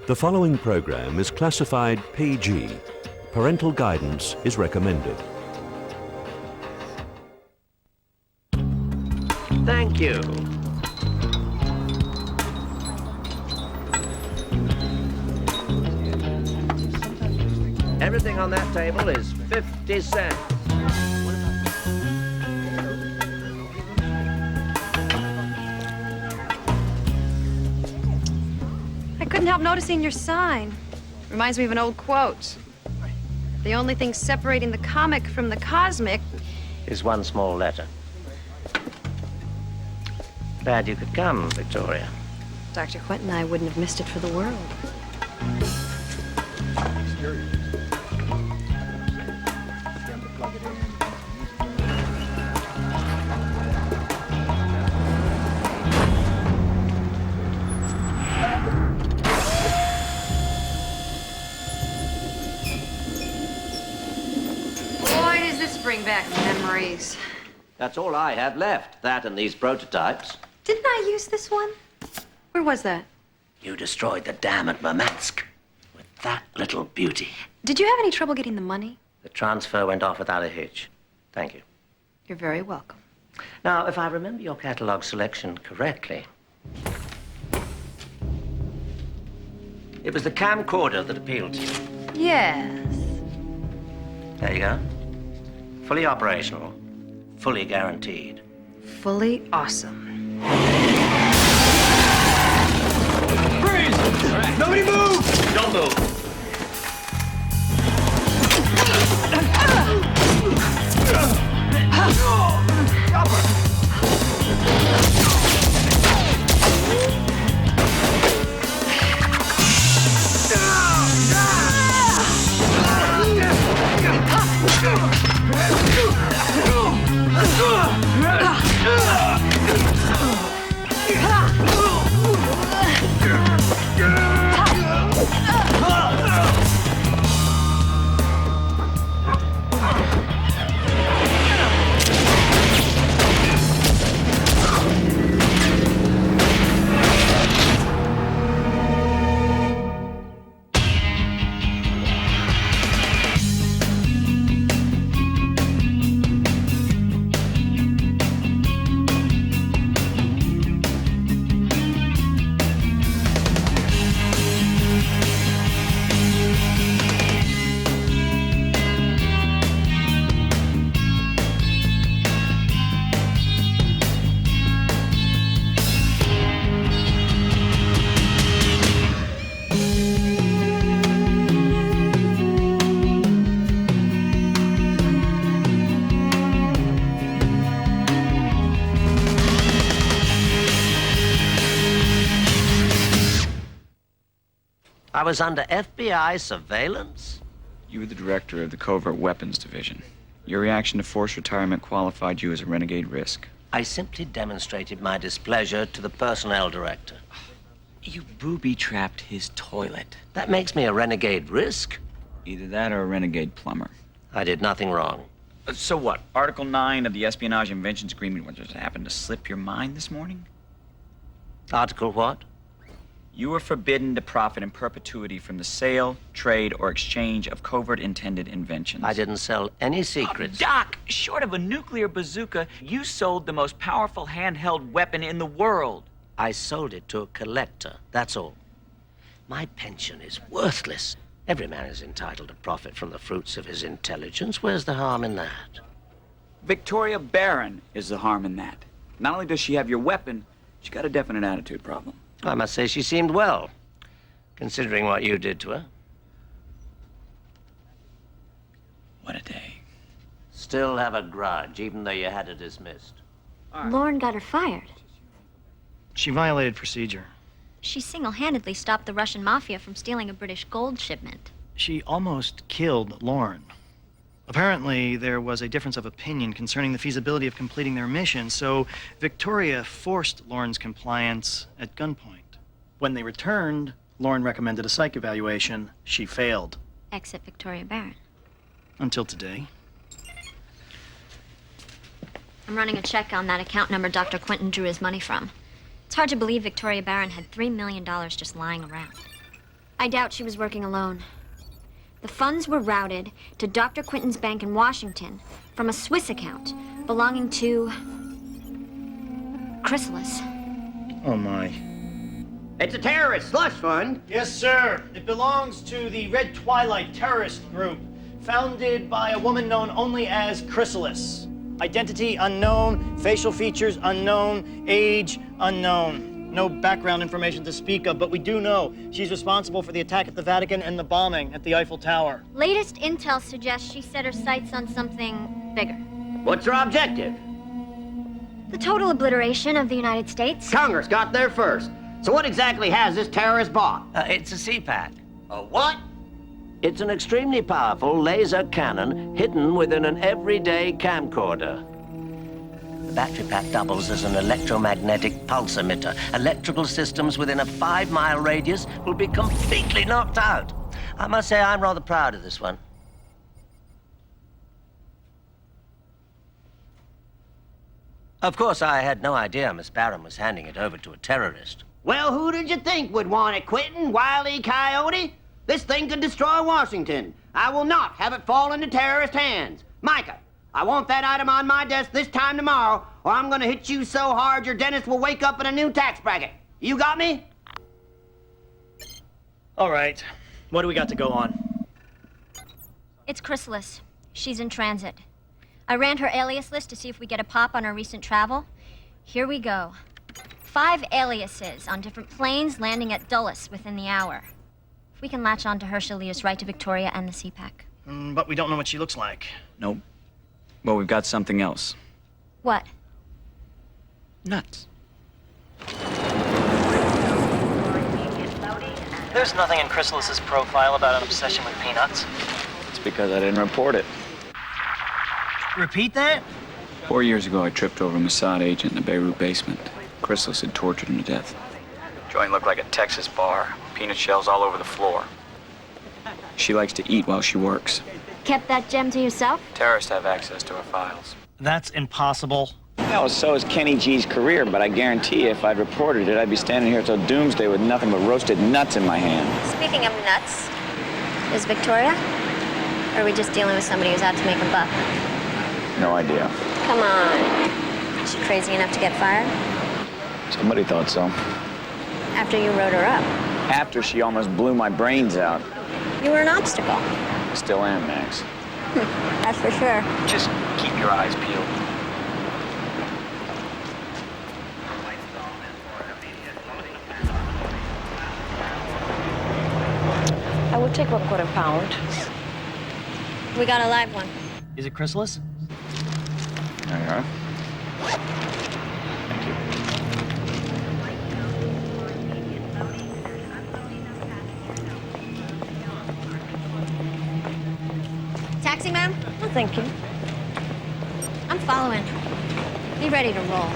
The following program is classified PG. Parental guidance is recommended. Thank you. Everything on that table is 50 cents. I couldn't help noticing your sign. Reminds me of an old quote. The only thing separating the comic from the cosmic Is one small letter. Glad you could come, Victoria. Dr. Quentin and I wouldn't have missed it for the world. Boy, does this bring back memories. That's all I have left, that and these prototypes. Didn't I use this one? Where was that? You destroyed the dam at Murmansk with that little beauty. Did you have any trouble getting the money? The transfer went off without a hitch. Thank you. You're very welcome. Now, if I remember your catalog selection correctly, it was the camcorder that appealed to you. Yes. There you go. Fully operational, fully guaranteed. Fully awesome. Freeze! Nobody move! Don't move. I was under FBI surveillance? You were the director of the Covert Weapons Division. Your reaction to forced retirement qualified you as a renegade risk. I simply demonstrated my displeasure to the personnel director. You booby-trapped his toilet. That makes me a renegade risk? Either that or a renegade plumber. I did nothing wrong. So what? Article 9 of the Espionage Inventions Agreement just happened to slip your mind this morning? Article what? You were forbidden to profit in perpetuity from the sale, trade, or exchange of covert intended inventions. I didn't sell any secrets. Doc, short of a nuclear bazooka, you sold the most powerful handheld weapon in the world. I sold it to a collector, that's all. My pension is worthless. Every man is entitled to profit from the fruits of his intelligence. Where's the harm in that? Victoria Barron is the harm in that. Not only does she have your weapon, she's got a definite attitude problem. I must say she seemed well, considering what you did to her. What a day. Still have a grudge, even though you had her dismissed. Lauren got her fired. She violated procedure. She single-handedly stopped the Russian mafia from stealing a British gold shipment. She almost killed Lauren. Apparently, there was a difference of opinion concerning the feasibility of completing their mission, so Victoria forced Lauren's compliance at gunpoint. When they returned, Lauren recommended a psych evaluation. She failed. Exit Victoria Barron. Until today. I'm running a check on that account number Dr. Quentin drew his money from. It's hard to believe Victoria Barron had $3 million just lying around. I doubt she was working alone. The funds were routed to Dr. Quinton's bank in Washington from a Swiss account belonging to Chrysalis. Oh, my. It's a terrorist slush fund. Yes, sir. It belongs to the Red Twilight terrorist group, founded by a woman known only as Chrysalis. Identity unknown, facial features unknown, age unknown. No background information to speak of, but we do know she's responsible for the attack at the Vatican and the bombing at the Eiffel Tower. Latest intel suggests she set her sights on something bigger. What's her objective? The total obliteration of the United States. Congress got there first. So what exactly has this terrorist bought? It's a CPAC. A what? It's an extremely powerful laser cannon hidden within an everyday camcorder. The battery pack doubles as an electromagnetic pulse emitter. Electrical systems within a 5-mile radius will be completely knocked out. I must say I'm rather proud of this one. Of course, I had no idea Miss Barron was handing it over to a terrorist. Well, who did you think would want it, Quentin? Wile E. Coyote? This thing could destroy Washington. I will not have it fall into terrorist hands. Micah, I want that item on my desk this time tomorrow, or I'm gonna hit you so hard your dentist will wake up in a new tax bracket. You got me? All right. What do we got to go on? It's Chrysalis. She's in transit. I ran her alias list to see if we get a pop on her recent travel. Here we go. 5 aliases on different planes landing at Dulles within the hour. If we can latch on to her, she'll lead us right to Victoria and the CPAC. But we don't know what she looks like. Nope. Well, we've got something else. What? Nuts. There's nothing in Chrysalis's profile about an obsession with peanuts. It's because I didn't report it. Repeat that? 4 years ago, I tripped over a Mossad agent in the Beirut basement. Chrysalis had tortured him to death. Joint looked like a Texas bar. Peanut shells all over the floor. She likes to eat while she works. Kept that gem to yourself? Terrorists have access to her files. That's impossible. Well, so is Kenny G's career, but I guarantee you if I'd reported it, I'd be standing here till doomsday with nothing but roasted nuts in my hand. Speaking of nuts, is Victoria? Or are we just dealing with somebody who's out to make a buck? No idea. Come on. Is she crazy enough to get fired? Somebody thought so. After you wrote her up. After she almost blew my brains out. You were an obstacle. Still am, Max. That's for sure. Just keep your eyes peeled. I will take 1/4 pound. We got a live one. Is it Chrysalis? There you are. Thank you. Taxi, ma'am? Oh, thank you. I'm following. Be ready to roll.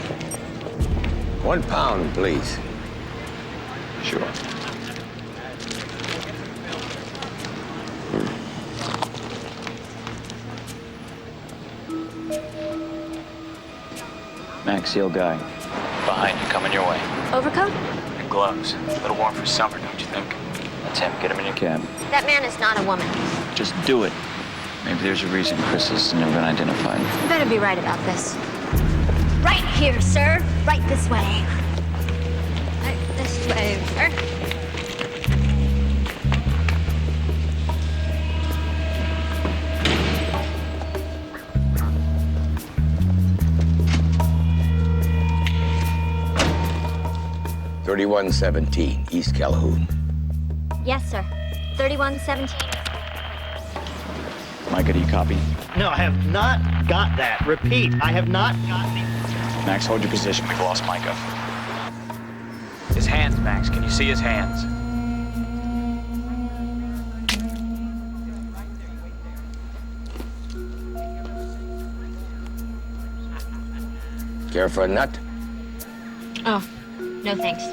1 pound, please. Sure. Max Seal guy. Behind you, coming your way. Overcoat? And gloves. A little warm for summer, don't you think? That's him. Get him in your cab. That man is not a woman. Just do it. Maybe there's a reason Chris has never been identified. You better be right about this. Right here, sir. Right this way. Right this way, sir. $31.17, East Calhoun. Yes, sir. 3117. Micah, do you copy? No, I have not got that. Repeat, I have not got the... Max, hold your position. We've lost Micah. His hands, Max. Can you see his hands? Care for a nut? Oh, no thanks.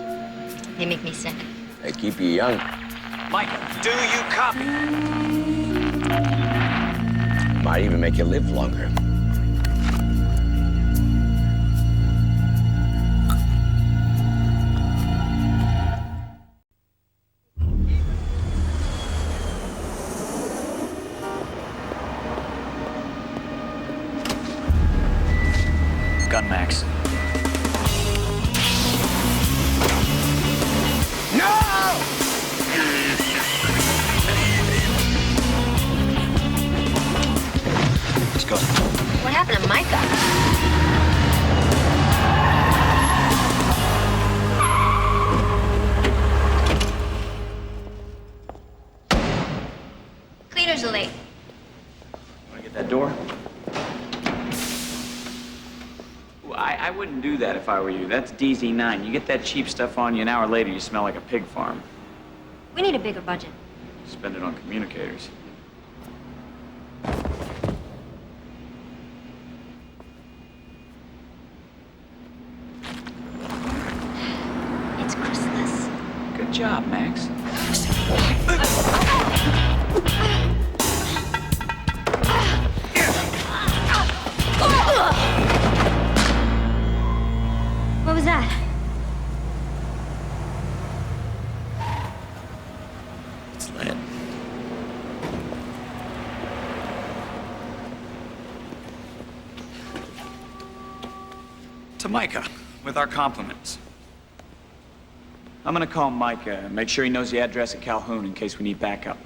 They make me sick. They keep you young. Micah, do you copy? Might even make you live longer. do that if I were you. That's DZ9. You get that cheap stuff on you, an hour later you smell like a pig farm. We need a bigger budget. Spend it on communicators. It's Chrysalis. Good job, Max. What was that? It's lead. To Micah, with our compliments. I'm gonna call Micah and make sure he knows the address at Calhoun in case we need backup.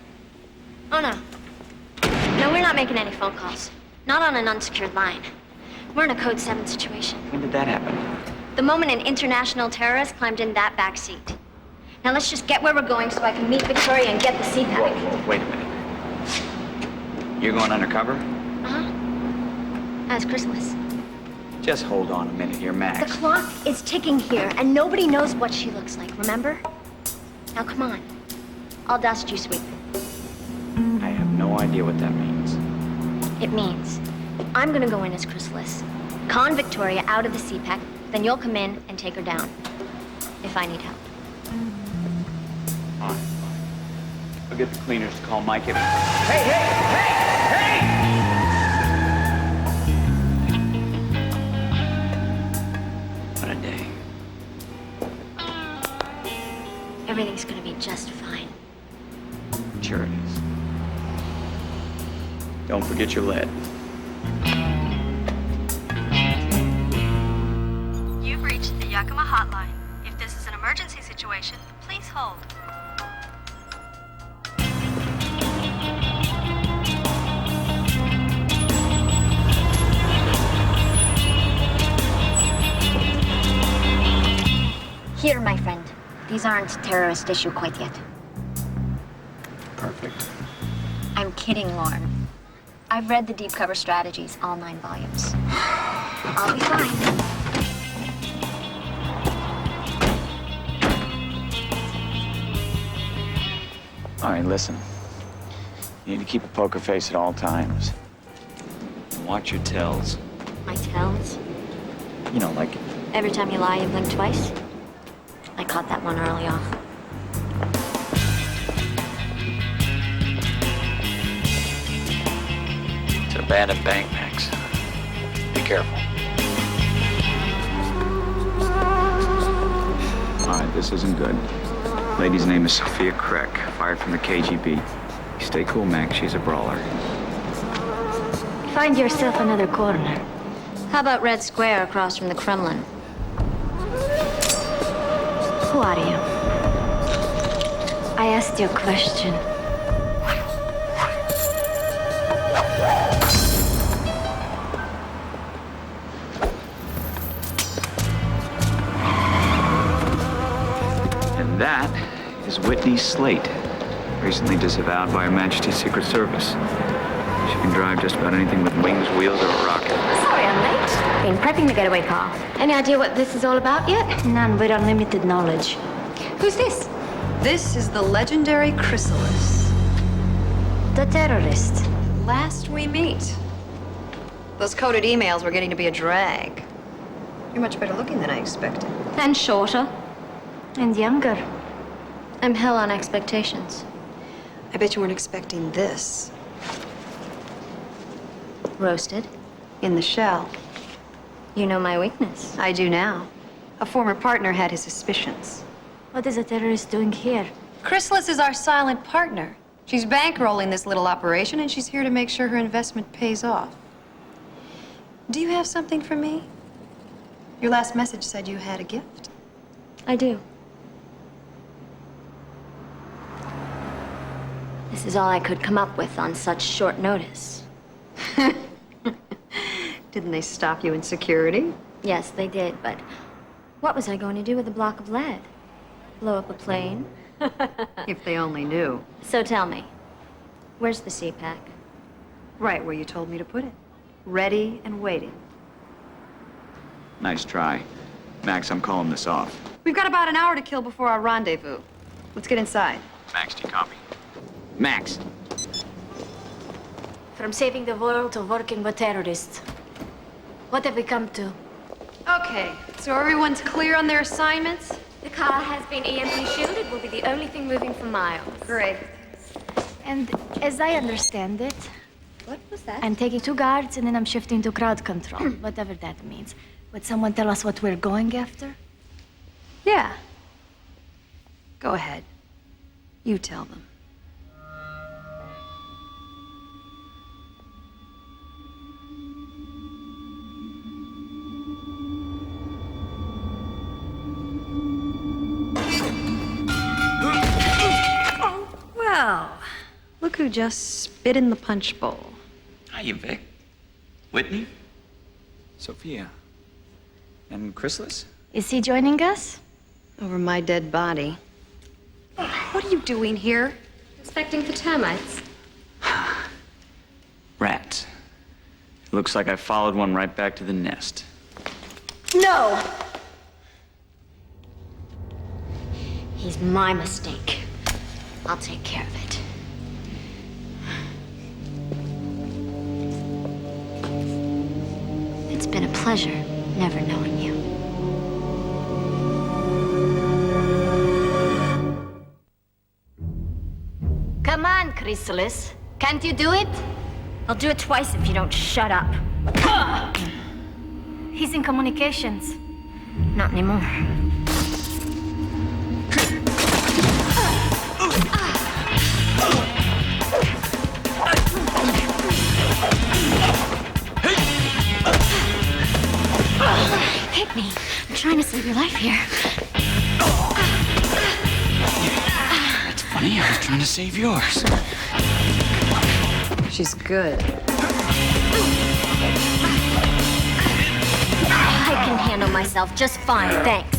Oh, no. No, we're not making any phone calls. Not on an unsecured line. We're in a Code 7 situation. When did that happen? The moment an international terrorist climbed in that back seat. Now let's just get where we're going so I can meet Victoria and get the CPAC. Whoa, wait a minute. You're going undercover? Uh-huh. As Chrysalis. Just hold on a minute here, Max. The clock is ticking here, and nobody knows what she looks like, remember? Now come on. I'll dust you, sweet. I have no idea what that means. It means I'm gonna go in as Chrysalis, con Victoria out of the CPAC, then you'll come in and take her down. If I need help. All right. I'll get the cleaners to call Mike. What a day. Everything's gonna be just fine. Sure it is. Don't forget your lead. You've reached the Yakima hotline. If this is an emergency situation, please hold. Here, my friend. These aren't terrorist issue quite yet. Perfect. I'm kidding, Lauren. I've read the deep cover strategies, all 9 volumes. I'll be fine. All right, listen. You need to keep a poker face at all times. Watch your tells. My tells. You know, like Every time you lie, you blink twice. I caught that one early off. it's an abandoned bank, Max. Be careful. All right, this isn't good. Lady's name is Sophia Kreck, fired from the KGB. Stay cool, Max. She's a brawler. Find yourself another corner. How about Red Square across from the Kremlin? Who are you? I asked you a question. And that is Whitney Slate, recently disavowed by Her Majesty's Secret Service. She can drive just about anything with wings, wheels, or a rocket. Sorry I'm late. Been prepping the getaway car. Any idea what this is all about yet? None, with unlimited knowledge. Who's this? This is the legendary Chrysalis. The terrorist. Last we meet. Those coded emails were getting to be a drag. You're much better looking than I expected. And shorter. And younger. I'm hell on expectations. I bet you weren't expecting this. Roasted. In the shell. You know my weakness. I do now. A former partner had his suspicions. What is a terrorist doing here? Chrysalis is our silent partner. She's bankrolling this little operation, and she's here to make sure her investment pays off. Do you have something for me? Your last message said you had a gift. I do. This is all I could come up with on such short notice. Didn't they stop you in security? Yes, they did, but what was I going to do with a block of lead? Blow up a plane? If they only knew. So tell me, where's the CPAC? Right where you told me to put it. Ready and waiting. Nice try. Max, I'm calling this off. We've got about an hour to kill before our rendezvous. Let's get inside. Max, do you copy? Max! From saving the world to working with terrorists. What have we come to? Okay, so everyone's clear on their assignments? The car has been EMP shielded. Will be the only thing moving for miles. Great. And as I understand it, What was that? I'm taking 2 guards and then I'm shifting to crowd control, whatever that means. Would someone tell us what we're going after? Yeah. Go ahead. You tell them. Well, look who just spit in the punch bowl. Hiya, Vic. Whitney? Sophia. And Chrysalis? Is he joining us? Over my dead body. What are you doing here? Inspecting for termites. Rats. Looks like I followed one right back to the nest. No! He's my mistake. I'll take care of it. It's been a pleasure never knowing you. Come on, Chrysalis. Can't you do it? I'll do it twice if you don't shut up. He's in communications. Not anymore. Hit me. I'm trying to save your life here. It's funny, I was trying to save yours. She's good. I can handle myself just fine, thanks.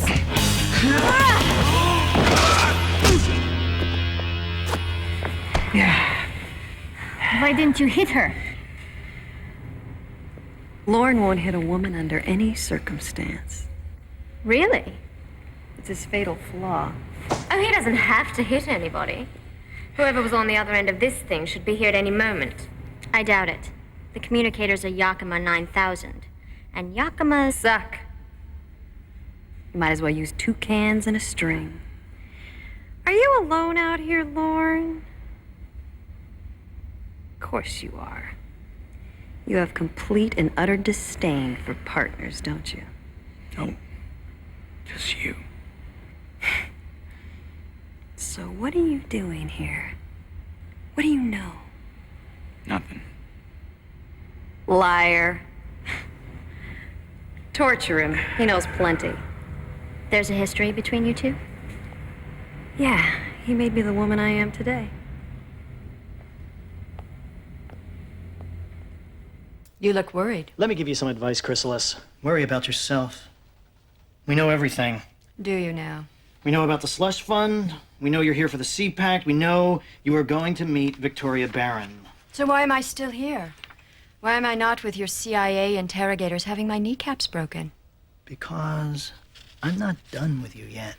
Why didn't you hit her? Lorne won't hit a woman under any circumstance. Really? It's his fatal flaw. Oh, he doesn't have to hit anybody. Whoever was on the other end of this thing should be here at any moment. I doubt it. The communicators are Yakima 9000. And Yakima's... Suck. You might as well use 2 cans and a string. Are you alone out here, Lorne? Of course you are. You have complete and utter disdain for partners, don't you? No. Just you. So what are you doing here? What do you know? Nothing. Liar. Torture him. He knows plenty. There's a history between you two? Yeah, he made me the woman I am today. You look worried. Let me give you some advice, Chrysalis. Worry about yourself. We know everything. Do you now? We know about the slush fund. We know you're here for the CPAC. We know you are going to meet Victoria Barron. So why am I still here? Why am I not with your CIA interrogators having my kneecaps broken? Because I'm not done with you yet.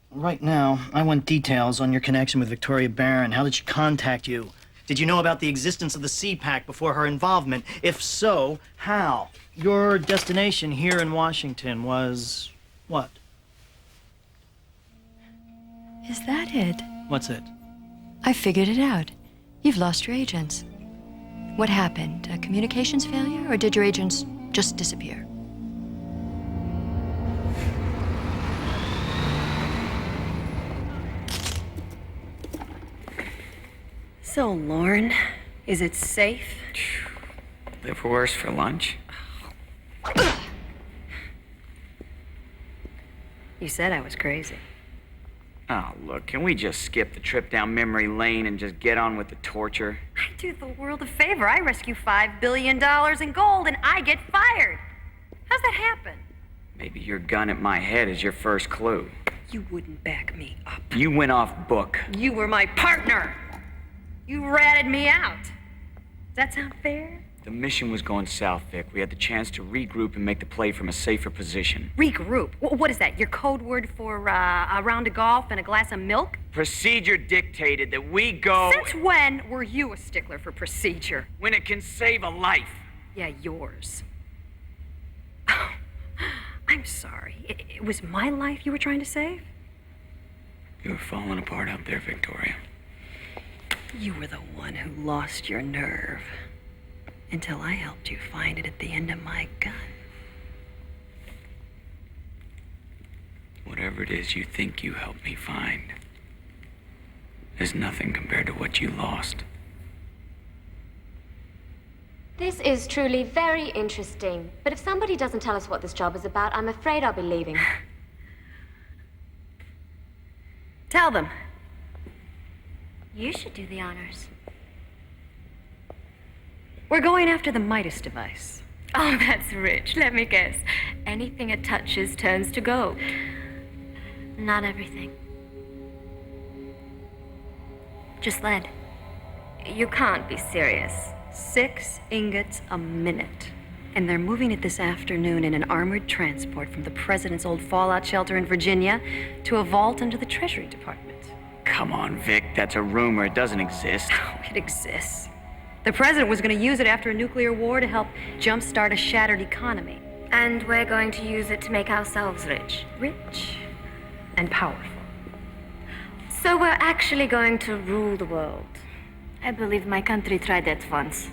Right now, I want details on your connection with Victoria Barron. How did she contact you? Did you know about the existence of the CPAC before her involvement? If so, how? Your destination here in Washington was what? Is that it? What's it? I figured it out. You've lost your agents. What happened? A communications failure, or did your agents just disappear? So, Lorne, is it safe? Live worse for lunch? You said I was crazy. Oh, look, can we just skip the trip down memory lane and just get on with the torture? I do the world a favor. I rescue $5 billion in gold and I get fired. How's that happen? Maybe your gun at my head is your first clue. You wouldn't back me up. You went off book. You were my partner. You ratted me out. Does that sound fair? The mission was going south, Vic. We had the chance to regroup and make the play from a safer position. Regroup? What is that? Your code word for a round of golf and a glass of milk? Procedure dictated that we go... Since when were you a stickler for procedure? When it can save a life. Yeah, yours. I'm sorry. It was my life you were trying to save? You were falling apart out there, Victoria. You were the one who lost your nerve. Until I helped you find it at the end of my gun. Whatever it is you think you helped me find is nothing compared to what you lost. This is truly very interesting. But if somebody doesn't tell us what this job is about, I'm afraid I'll be leaving. Tell them. You should do the honors. We're going after the Midas device. Oh, that's rich. Let me guess. Anything it touches turns to gold. Not everything. Just lead. You can't be serious. 6 ingots a minute. And they're moving it this afternoon in an armored transport from the president's old fallout shelter in Virginia to a vault under the Treasury Department. Come on, Vic. That's a rumor. It doesn't exist. Oh, it exists. The president was going to use it after a nuclear war to help jumpstart a shattered economy. And we're going to use it to make ourselves rich. Rich and powerful. So we're actually going to rule the world. I believe my country tried that once.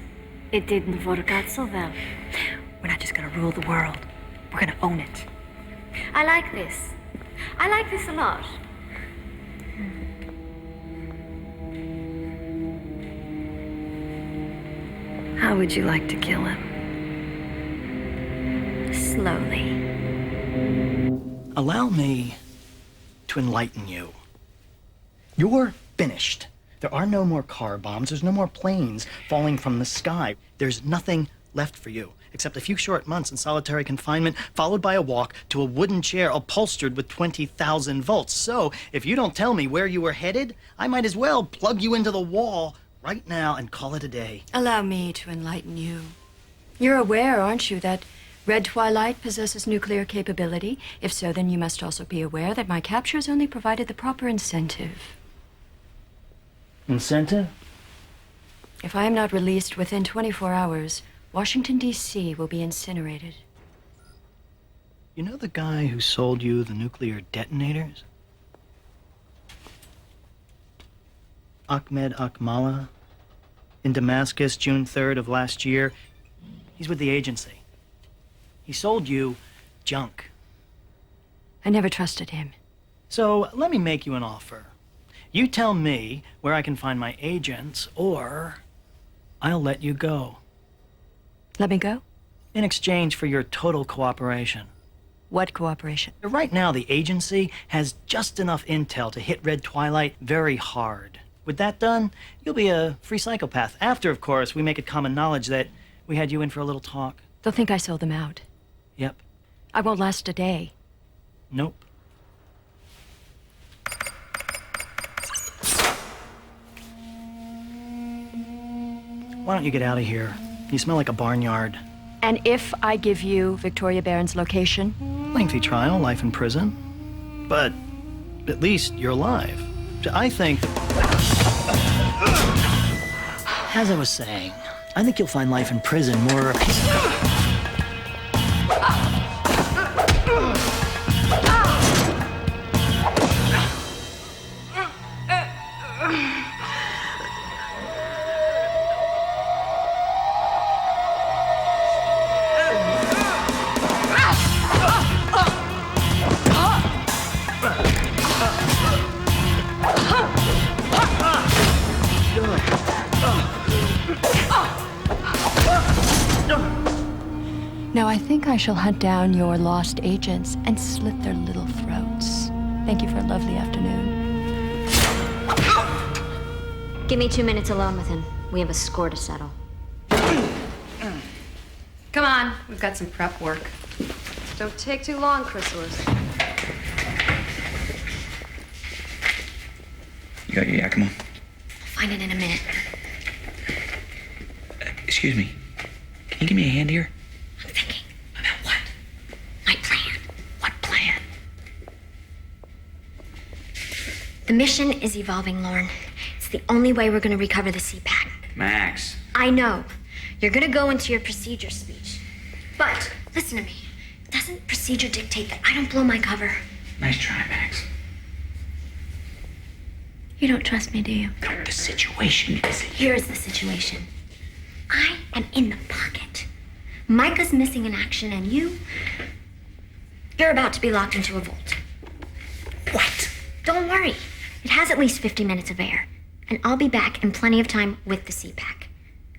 It didn't work out so well. We're not just going to rule the world. We're going to own it. I like this. I like this a lot. How would you like to kill him? Slowly. Allow me to enlighten you. You're finished. There are no more car bombs. There's no more planes falling from the sky. There's nothing left for you except a few short months in solitary confinement, followed by a walk to a wooden chair upholstered with 20,000 volts. So, if you don't tell me where you were headed, I might as well plug you into the wall right now and call it a day. Allow me to enlighten you. You're aware, aren't you, that Red Twilight possesses nuclear capability? If so, then you must also be aware that my capture has only provided the proper incentive. Incentive? If I am not released within 24 hours, Washington, D.C. will be incinerated. You know the guy who sold you the nuclear detonators? Ahmed Akmala, in Damascus, June 3rd of last year. He's with the agency. He sold you junk. I never trusted him. So let me make you an offer. You tell me where I can find my agents, or I'll let you go. Let me go? In exchange for your total cooperation. What cooperation? Right now, the agency has just enough intel to hit Red Twilight very hard. With that done, you'll be a free psychopath. After, of course, we make it common knowledge that we had you in for a little talk. They'll think I sold them out. Yep. I won't last a day. Nope. Why don't you get out of here? You smell like a barnyard. And if I give you Victoria Barron's location? Lengthy trial, life in prison. But at least you're alive. I think... As I was saying, I think you'll find life in prison more... Now I think I shall hunt down your lost agents and slit their little throats. Thank you for a lovely afternoon. Give me 2 minutes alone with him. We have a score to settle. Come on, we've got some prep work. Don't take too long, Chrysalis. You got your Yakima? Find it in a minute. Excuse me. you give me a hand here? I'm thinking. About what? My plan. What plan? The mission is evolving, Lorne. It's the only way we're gonna recover the CPAC. Max. I know. You're gonna go into your procedure speech. But, listen to me. Doesn't procedure dictate that I don't blow my cover? Nice try, Max. You don't trust me, do you? No, the situation is... Here's the situation. I am in the pocket. Micah's missing in action, and you're about to be locked into a vault. What? Don't worry. It has at least 50 minutes of air. And I'll be back in plenty of time with the CPAC.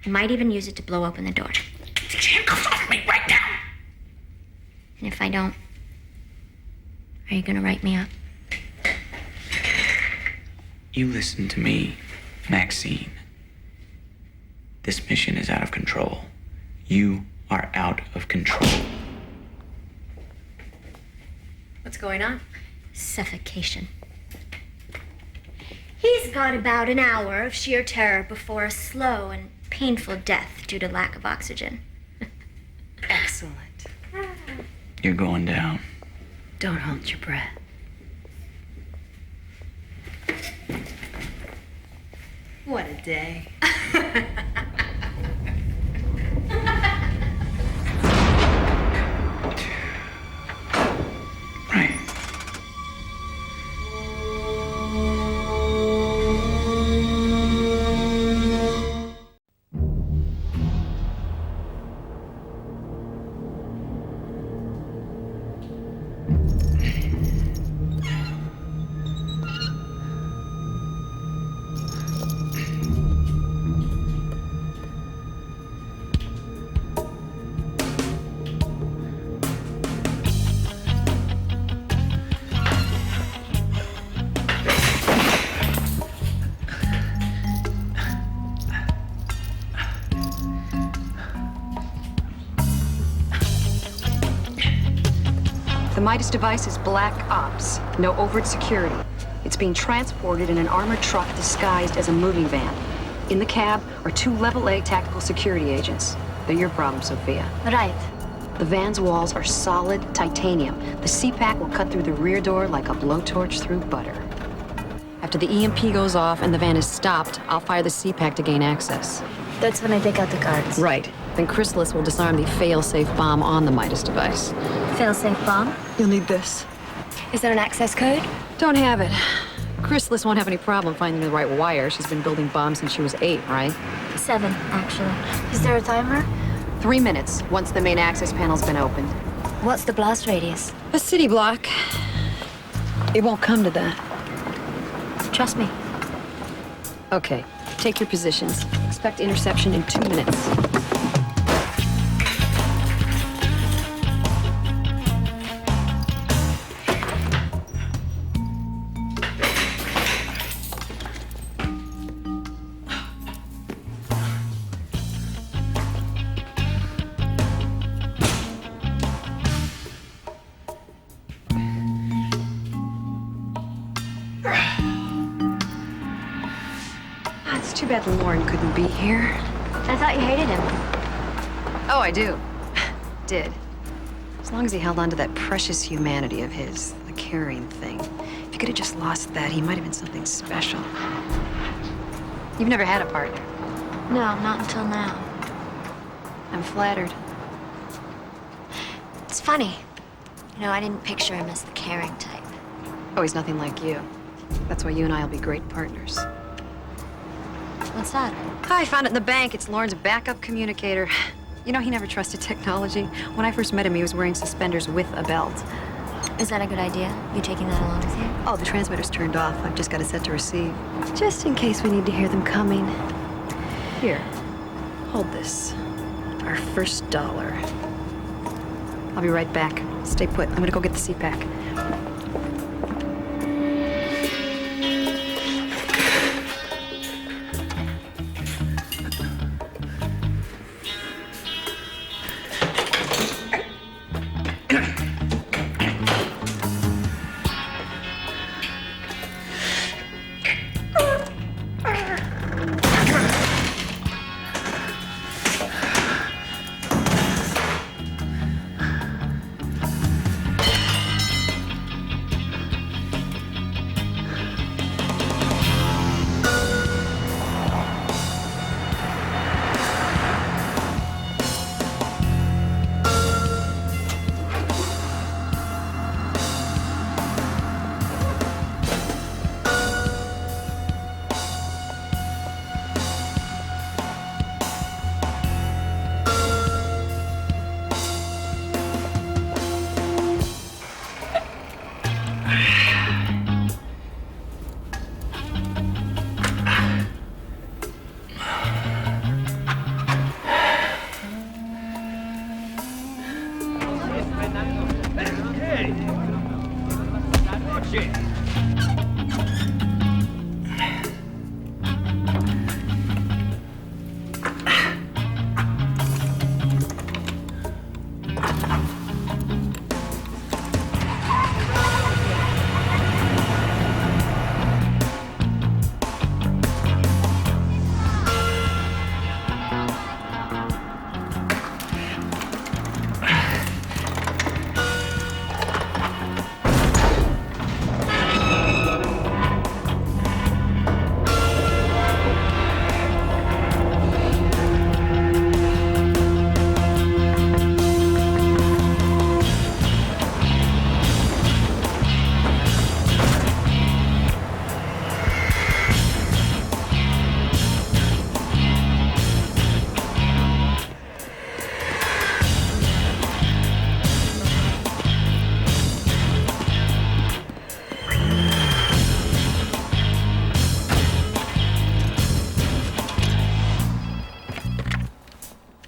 I might even use it to blow open the door. Get the handcuffs off me right now! And if I don't, are you gonna write me up? You listen to me, Maxine. This mission is out of control. You are out of control. What's going on? Suffocation. He's got about an hour of sheer terror before a slow and painful death due to lack of oxygen. Excellent. You're going down. Don't hold your breath. What a day. Right. The Midas device is Black Ops. No overt security. It's being transported in an armored truck disguised as a moving van. In the cab are 2 Level A tactical security agents. They're your problem, Sophia. Right. The van's walls are solid titanium. The CPAC will cut through the rear door like a blowtorch through butter. After the EMP goes off and the van is stopped, I'll fire the CPAC to gain access. That's when I take out the guards. Right. Then Chrysalis will disarm the fail-safe bomb on the Midas device. Fail-safe bomb? You'll need this. Is there an access code? Don't have it. Chrysalis won't have any problem finding the right wire. She's been building bombs since she was 8, right? 7, actually. Is there a timer? 3 minutes, once the main access panel's been opened. What's the blast radius? A city block. It won't come to that. Trust me. Okay, take your positions. Expect interception in 2 minutes. It's too bad Lorne couldn't be here. I thought you hated him. Oh, I do. Did. As long as he held on to that precious humanity of his, the caring thing. If he could have just lost that, he might have been something special. You've never had a partner. No, not until now. I'm flattered. It's funny. You know, I didn't picture him as the caring type. Oh, he's nothing like you. That's why you and I will be great partners. What's that? I found it in the bank. It's Lorne's backup communicator. You know, he never trusted technology. When I first met him, he was wearing suspenders with a belt. Is that a good idea? You taking that along with you? Oh, the transmitter's turned off. I've just got it set to receive. Just in case we need to hear them coming. Here, hold this. Our first $1. I'll be right back. Stay put. I'm gonna go get the CPAC.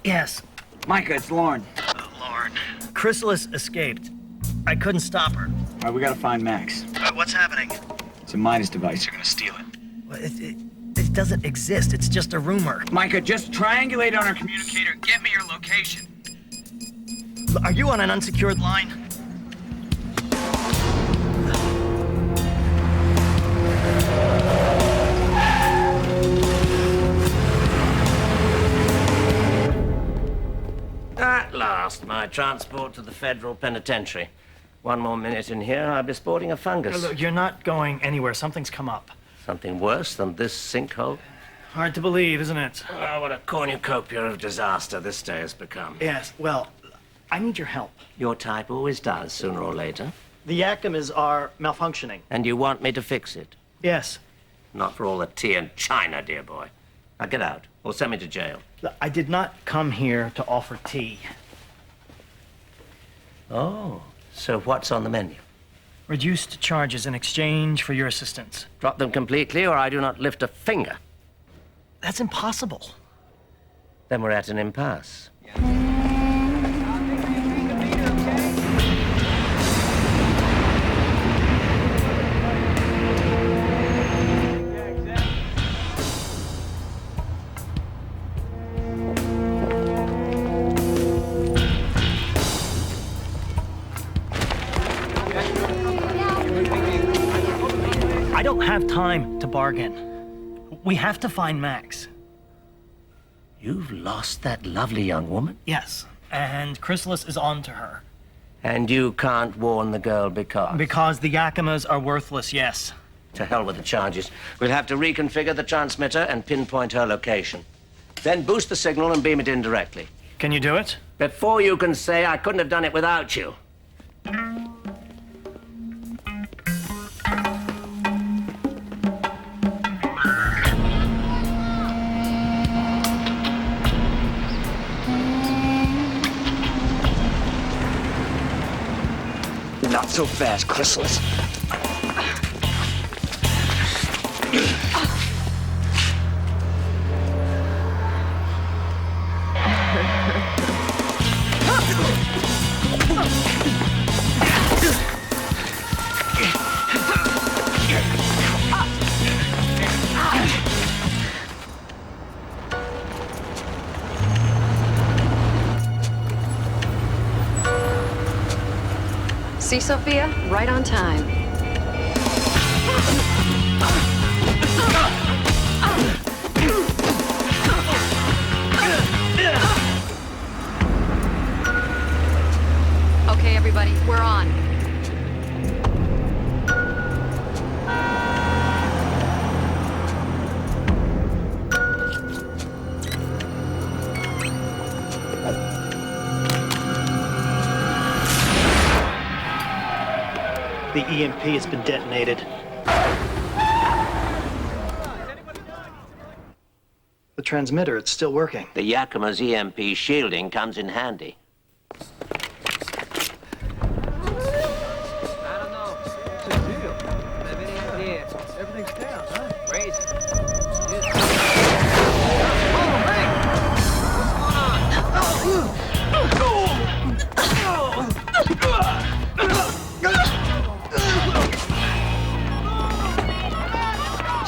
Yes. Micah, it's Lauren. Lauren. Chrysalis escaped. I couldn't stop her. All right, we gotta find Max. What's happening? It's a Midas device. They're gonna steal it. Well, it doesn't exist. It's just a rumor. Micah, just triangulate on our communicator. Get me your location. Are you on an unsecured line? At last, my transport to the federal penitentiary. One more minute in here, I'll be sporting a fungus. Look, you're not going anywhere. Something's come up. Something worse than this sinkhole? Hard to believe, isn't it? Oh, what a cornucopia of disaster this day has become. Yes, well, I need your help. Your type always does, sooner or later. The Yakimas are malfunctioning. And you want me to fix it? Yes. Not for all the tea and china, dear boy. Now get out, or send me to jail. Look, I did not come here to offer tea. Oh, so what's on the menu? Reduced charges in exchange for your assistance. Drop them completely, or I do not lift a finger. That's impossible. Then we're at an impasse. I don't have time to bargain. We have to find Max. You've lost that lovely young woman? Yes, and Chrysalis is on to her. And you can't warn the girl because? Because the Yakimas are worthless, yes. To hell with the charges. We'll have to reconfigure the transmitter and pinpoint her location. Then boost the signal and beam it in directly. Can you do it? Before you can say I couldn't have done it without you. Not so fast, Chrysalis. See, Sophia? Right on time. Okay, everybody, we're on. The EMP has been detonated. The transmitter, it's still working. The Yakima's EMP shielding comes in handy.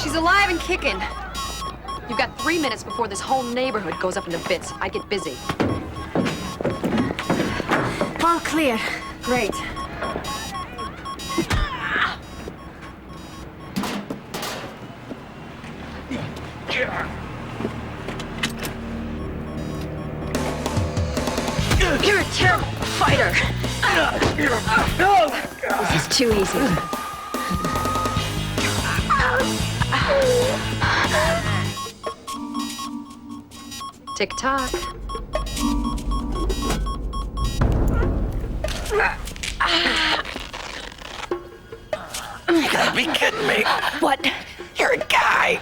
She's alive and kicking. You've got 3 minutes before this whole neighborhood goes up into bits. I get busy. All clear. Great. You're a terrible fighter. This is too easy. Tick-tock. You gotta be kidding me. What? You're a guy.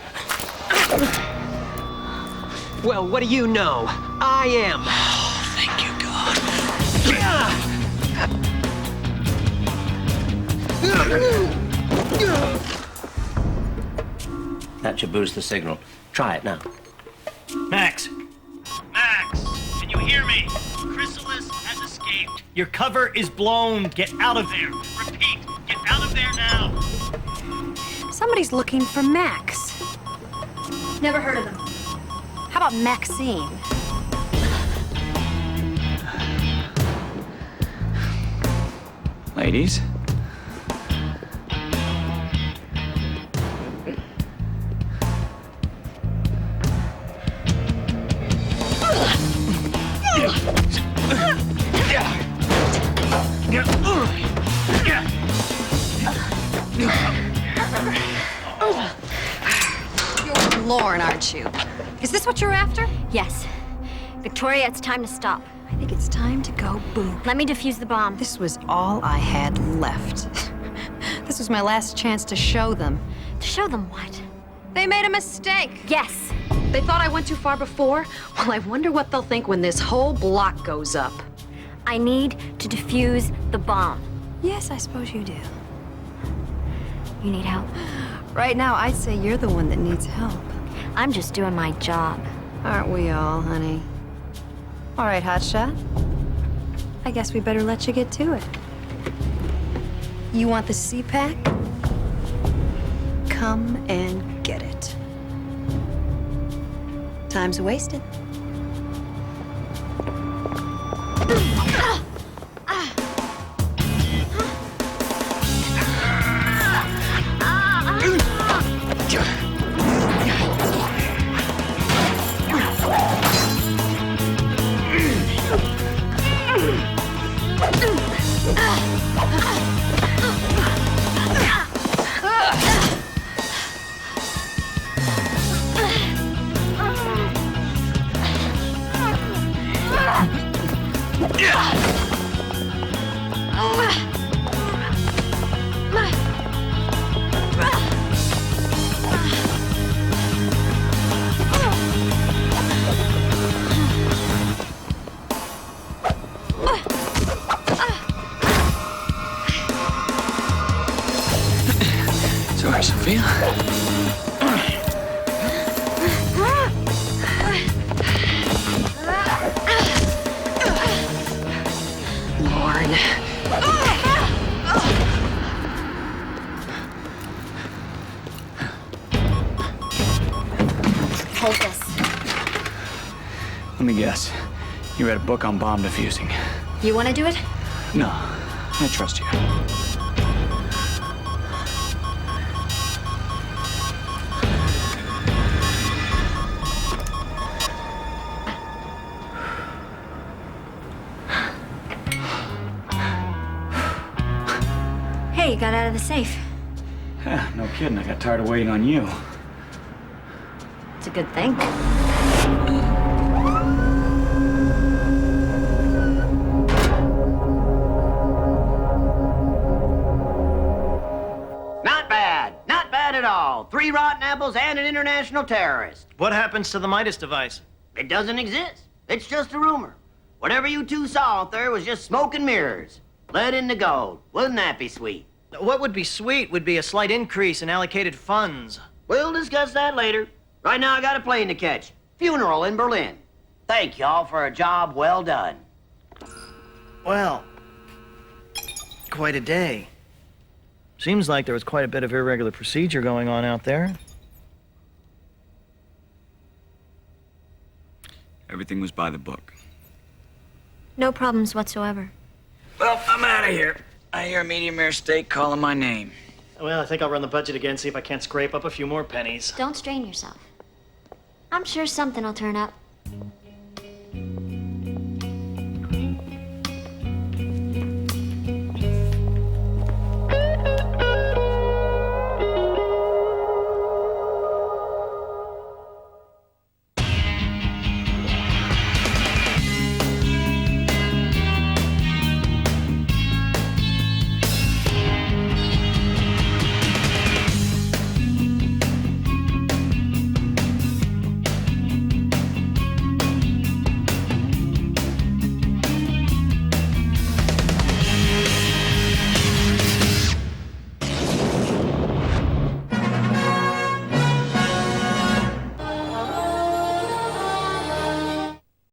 Well, what do you know? I am. Oh, thank you, God. That should boost the signal. Try it now. Max! Max! Can you Chrysalis has escaped. Your cover is blown. Get out of there. Repeat, get out of there now. Somebody's looking for Max. Never heard of them. How about Maxine? Ladies? You're Lauren, aren't you? Is this what you're after? Yes. Victoria, it's time to stop. I think it's time to go boom. Let me defuse the bomb. This was all I had left. This was my last chance to show them. To show them what? They made a mistake. Yes. They thought I went too far before? Well, I wonder what they'll think when this whole block goes up. I need to defuse the bomb. Yes, I suppose you do. You need help? Right now, I'd say you're the one that needs help. I'm just doing my job. Aren't we all, honey? All right, Hotshot. I guess we better let you get to it. You want the CPAC? Come and get it. Time's wasted. Sorry, Sophia. Lauren. Hold this. Let me guess. You read a book on bomb defusing. You want to do it? No, I trust you. Hey, you got out of the safe. Yeah, no kidding. I got tired of waiting on you. It's a good thing. Not bad. Not bad at all. 3 rotten apples and an international terrorist. What happens to the Midas device? It doesn't exist. It's just a rumor. Whatever you two saw out there was just smoke and mirrors. Lead in the gold. Wouldn't that be sweet? What would be sweet would be a slight increase in allocated funds. We'll discuss that later. Right now, I got a plane to catch. Funeral in Berlin. Thank y'all for a job well done. Well, quite a day. Seems like there was quite a bit of irregular procedure going on out there. Everything was by the book. No problems whatsoever. Well, I'm out of here. I hear a medium rare steak calling my name. Well, I think I'll run the budget again, see if I can't scrape up a few more pennies. Don't strain yourself. I'm sure something will turn up.